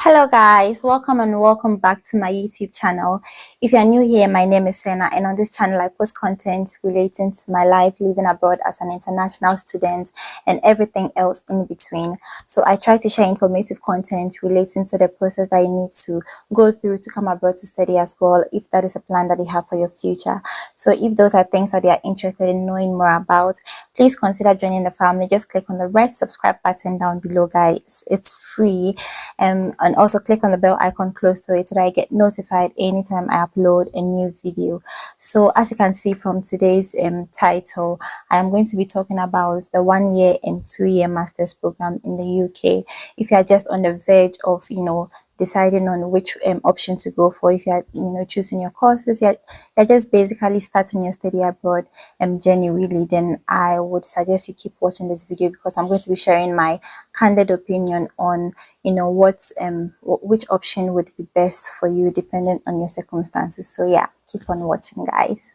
Hello guys, welcome back to my YouTube channel. If you're new here, my name is Senna, and on this channel I post content relating to my life living abroad as an international student and everything else in between. So I try to share informative content relating to the process that you need to go through to come abroad to study as well, if that is a plan that you have for your future. So if those are things that you are interested in knowing more about, please consider joining the family. Just click on the red subscribe button down below, guys. It's free. And also click on the bell icon close to it so that I get notified anytime I upload a new video. So as you can see from today's title, I am going to be talking about the 1 year and 2 year master's program in the UK. If you are just on the verge of deciding on which option to go for, if you're choosing your courses, you're just basically starting your study abroad journey really, then I would suggest you keep watching this video, because I'm going to be sharing my candid opinion on which option would be best for you depending on your circumstances. So yeah, keep on watching, guys.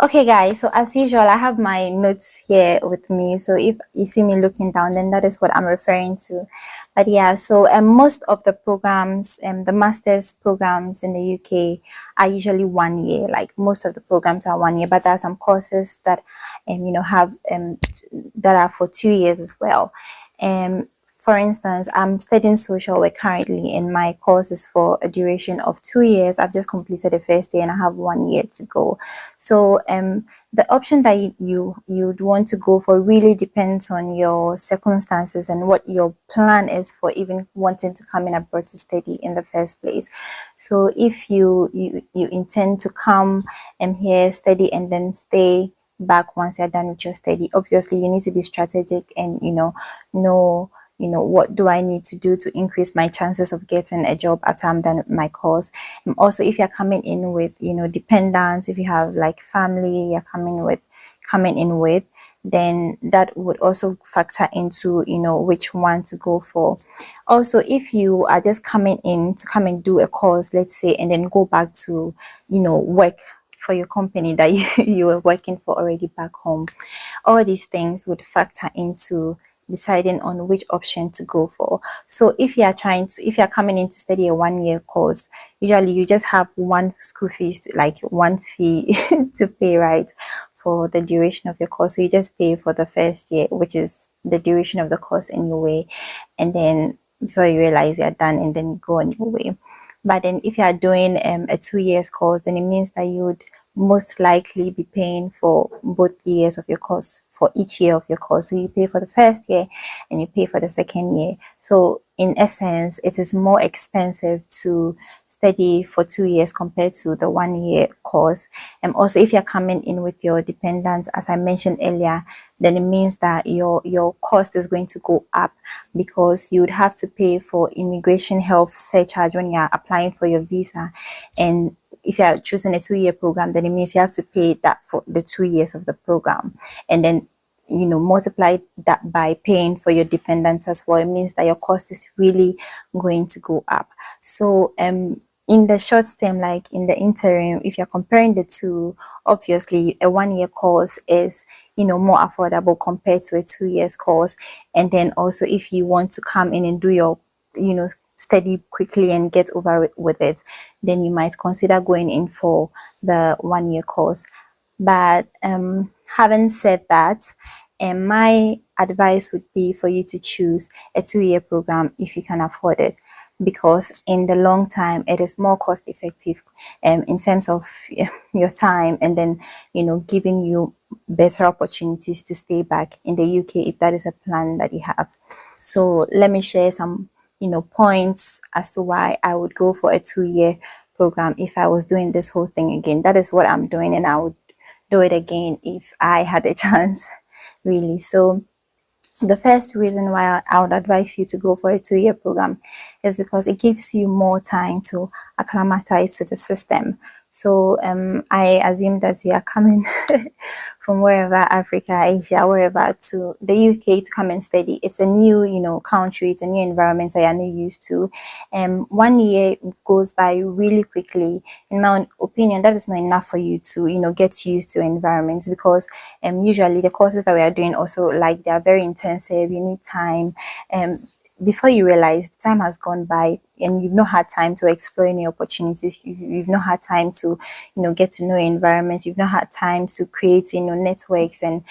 Okay guys, so as usual I have my notes here with me, so if you see me looking down, then that is what I'm referring to. But yeah, so most of the programs the master's programs in the UK are usually 1 year. Like most of the programs are 1 year, but there are some courses that have that are for 2 years as well. For instance, I'm studying social work currently, and my course is for a duration of 2 years. I've just completed the first year and I have 1 year to go. So the option that you'd want to go for really depends on your circumstances and what your plan is for even wanting to come in abroad to study in the first place. So if you intend to come here, study, and then stay back once you're done with your study, obviously you need to be strategic and know what do I need to do to increase my chances of getting a job after I'm done with my course. And also, if you're coming in with dependents, if you have like family you're coming in with, then that would also factor into which one to go for. Also, if you are just coming in to come and do a course, let's say, and then go back to work for your company that you were working for already back home, all these things would factor into deciding on which option to go for. So if you're coming in to study a 1 year course, usually you just have one school fees, like one fee to pay, right, for the duration of your course. So you just pay for the first year, which is the duration of the course anyway, and then before you realize you're done, and then you go on your way. But then if you are doing a 2 years course, then it means that you would most likely be paying for both years of your course, for each year of your course. So you pay for the first year and you pay for the second year. So in essence, it is more expensive to study for 2 years compared to the 1 year course. And also, if you're coming in with your dependents, as I mentioned earlier, then it means that your cost is going to go up, because you would have to pay for immigration health surcharge when you're applying for your visa. And if you're choosing a 2 year program, then it means you have to pay that for the 2 years of the program, and then multiply that by paying for your dependents as well. It means that your cost is really going to go up. So in the short term, like in the interim, if you're comparing the two, obviously a 1 year course is more affordable compared to a 2 years course. And then also, if you want to come in and do your study quickly and get over with it, then you might consider going in for the 1 year course. But having said that, my advice would be for you to choose a 2 year program if you can afford it, because in the long time it is more cost effective in terms of your time, and then giving you better opportunities to stay back in the UK if that is a plan that you have. So let me share some points as to why I would go for a 2 year program if I was doing this whole thing again. That is what I'm doing, and I would do it again if I had a chance, really. So the first reason why I would advise you to go for a 2 year program is because it gives you more time to acclimatize to the system. So I assume that you are coming from wherever, Africa, Asia, wherever, to the UK to come and study. It's a new, country, it's a new environment that you're not used to. 1 year goes by really quickly. In my own opinion, that is not enough for you to, get used to environments, because usually the courses that we are doing also, like, they are very intensive. You need time. Before you realize, time has gone by and you've not had time to explore any opportunities. You've not had time to, get to know environments. You've not had time to create, networks and,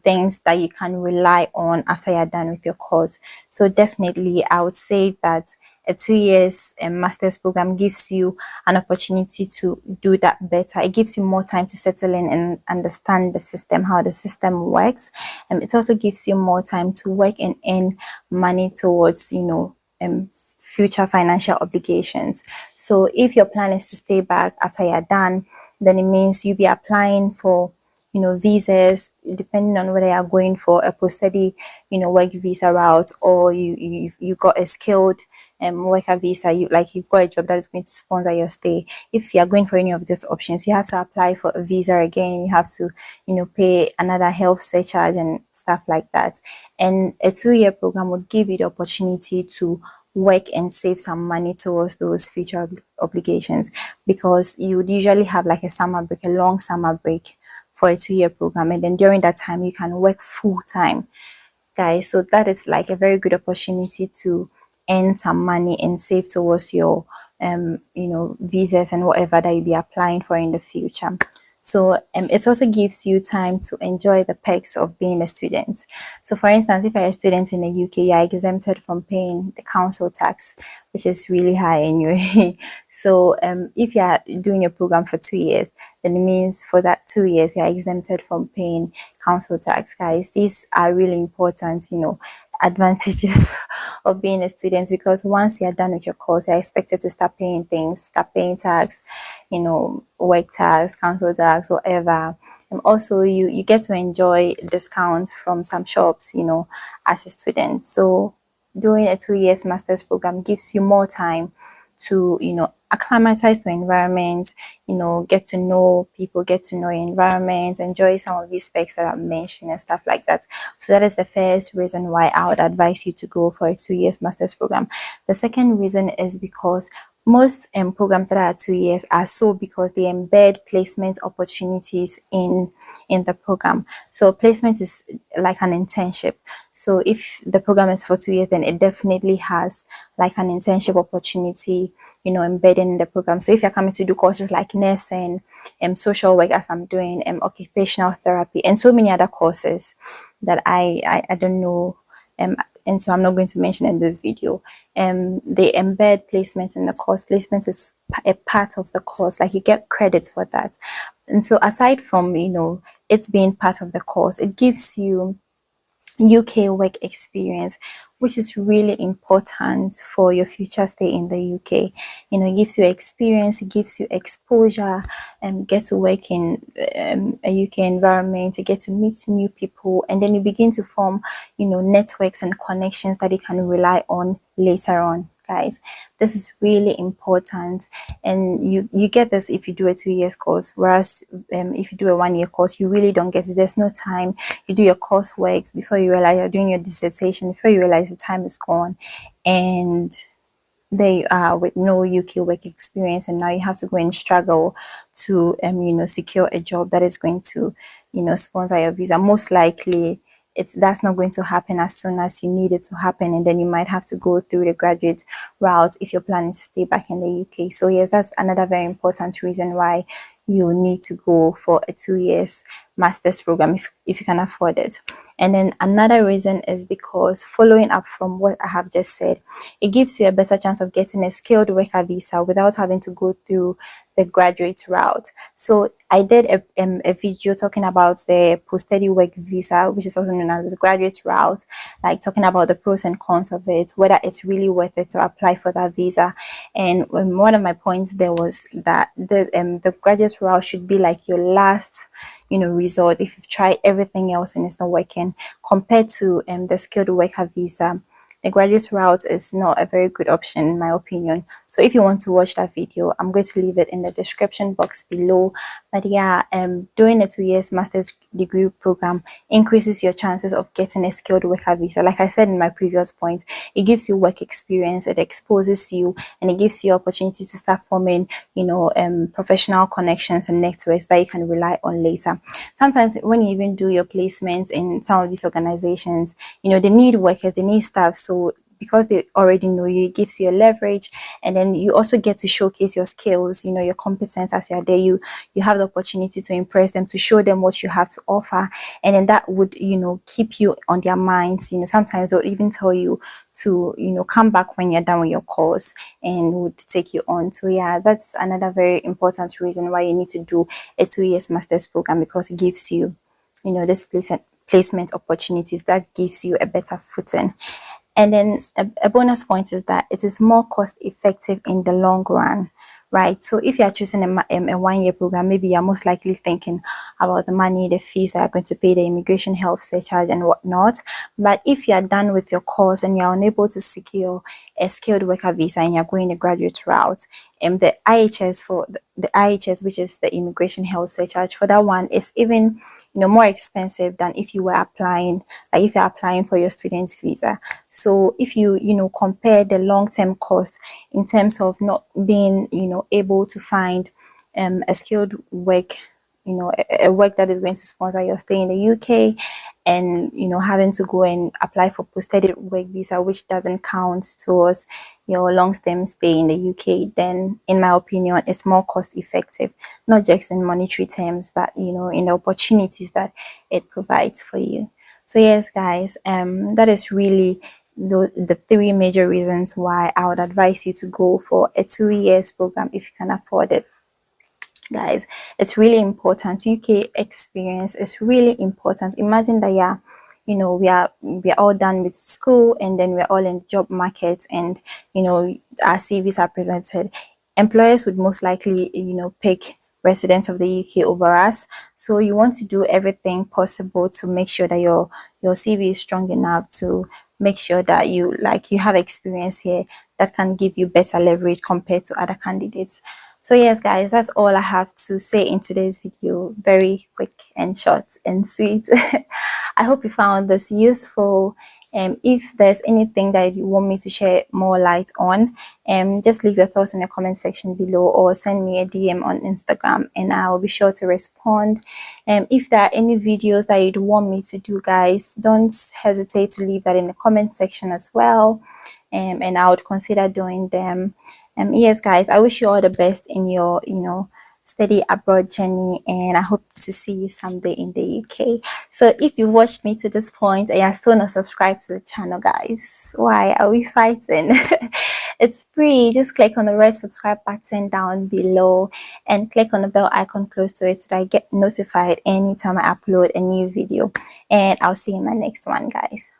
things that you can rely on after you're done with your course. So definitely, I would say that a 2 years master's program gives you an opportunity to do that better. It gives you more time to settle in and understand the system, how the system works. It also gives you more time to work and earn money towards, future financial obligations. So if your plan is to stay back after you're done, then it means you'll be applying for, visas, depending on whether you're going for a post-study, work visa route, or you got a skilled worker visa, you've got a job that is going to sponsor your stay. If you're going for any of these options, you have to apply for a visa again. You have to, pay another health surcharge and stuff like that. And a 2 year program would give you the opportunity to work and save some money towards those future obligations, because you would usually have like a summer break, a long summer break for a 2 year program, and then during that time you can work full time, guys. So that is like a very good opportunity to earn some money and save towards your visas and whatever that you'll be applying for in the future. So it also gives you time to enjoy the perks of being a student. So for instance, if you're a student in the UK, you're exempted from paying the council tax, which is really high anyway. So if you're doing your program for 2 years, then it means for that 2 years you're exempted from paying council tax, guys. These are really important, advantages of being a student, because once you're done with your course, you're expected to start paying things, start paying tax, work tax, council tax, whatever. And also you get to enjoy discounts from some shops, as a student. So doing a 2 years master's program gives you more time to, acclimatize to environment, get to know people, get to know your environment, enjoy some of these specs that I've mentioned and stuff like that. So that is the first reason why I would advise you to go for a 2 years master's program. The second reason is because most programs that are 2 years are so because they embed placement opportunities in the program. So placement is like an internship. So if the program is for 2 years, then it definitely has like an internship opportunity, embedded in the program. So if you're coming to do courses like nursing, social work, as I'm doing, occupational therapy, and so many other courses that I don't know, and so I'm not going to mention in this video. They embed placement in the course. Placement is a part of the course, like you get credits for that. And so aside from, it's being part of the course, it gives you UK work experience, which is really important for your future stay in the UK. It gives you experience, it gives you exposure, and get to work in a UK environment, you get to meet new people, and then you begin to form, networks and connections that you can rely on later on, guys. This is really important, and you get this if you do a 2 years course, whereas if you do a 1 year course, you really don't get it. There's no time. You do your coursework before you realize you're doing your dissertation, before you realize the time is gone, and they are with no UK work experience, and now you have to go and struggle to secure a job that is going to sponsor your visa. Most likely that's not going to happen as soon as you need it to happen, and then you might have to go through the graduate route if you're planning to stay back in the UK. So yes, that's another very important reason why you need to go for a 2 years master's program if you can afford it. And then another reason is because, following up from what I have just said, it gives you a better chance of getting a skilled worker visa without having to go through the graduate route. So I did a video talking about the post-study work visa, which is also known as the graduate route, like talking about the pros and cons of it, whether it's really worth it to apply for that visa. And one of my points there was that the graduate route should be like your last resort if you've tried everything else and it's not working, compared to the skilled worker visa. the graduate route is not a very good option in my opinion. So if you want to watch that video, I'm going to leave it in the description box below. But yeah, doing a 2 years master's degree program increases your chances of getting a skilled worker visa. Like I said in my previous point, it gives you work experience, it exposes you, and it gives you opportunity to start forming, professional connections and networks that you can rely on later. Sometimes when you even do your placements in some of these organizations, they need workers, they need staff. So because they already know you, it gives you a leverage, and then you also get to showcase your skills, your competence as you are there. You have the opportunity to impress them, to show them what you have to offer, and then that would keep you on their minds. Sometimes they'll even tell you to come back when you're done with your course and would take you on. So yeah, that's another very important reason why you need to do a 2 years master's program, because it gives you this placement opportunities that gives you a better footing. And then a bonus point is that it is more cost effective in the long run, right? So if you are choosing a 1 year program, maybe you're most likely thinking about the money, the fees that are going to pay, the immigration health surcharge and whatnot. But if you are done with your course and you're unable to secure a skilled worker visa and you're going the graduate route, the IHS for the IHS, which is the immigration health surcharge, for that one is even more expensive than if you were applying, like if you're applying for your student's visa. So if you compare the long-term cost in terms of not being able to find a skilled work, a work that is going to sponsor your stay in the UK, and having to go and apply for post-study work visa, which doesn't count towards your long-term stay in the UK, then in my opinion it's more cost effective, not just in monetary terms, but in the opportunities that it provides for you. So yes guys, that is really the three major reasons why I would advise you to go for a 2 years program if you can afford it. Guys, it's really important. UK experience is really important. Imagine that we are all done with school, and then we're all in the job market, and our CVs are presented. Employers would most likely pick residents of the UK over us. So you want to do everything possible to make sure that your CV is strong enough, to make sure that you have experience here that can give you better leverage compared to other candidates. So yes guys, that's all I have to say in today's video. Very quick and short and sweet. I hope you found this useful. If there's anything that you want me to share more light on, just leave your thoughts in the comment section below, or send me a DM on Instagram and I'll be sure to respond. If there are any videos that you'd want me to do, guys, don't hesitate to leave that in the comment section as well, and I would consider doing them. Yes guys, I wish you all the best in your study abroad journey, and I hope to see you someday in the UK. So if you watched me to this point and you're still not subscribed to the channel, guys, why are we fighting? It's free. Just click on the red subscribe button down below and click on the bell icon close to it so that I get notified anytime I upload a new video. And I'll see you in my next one, guys.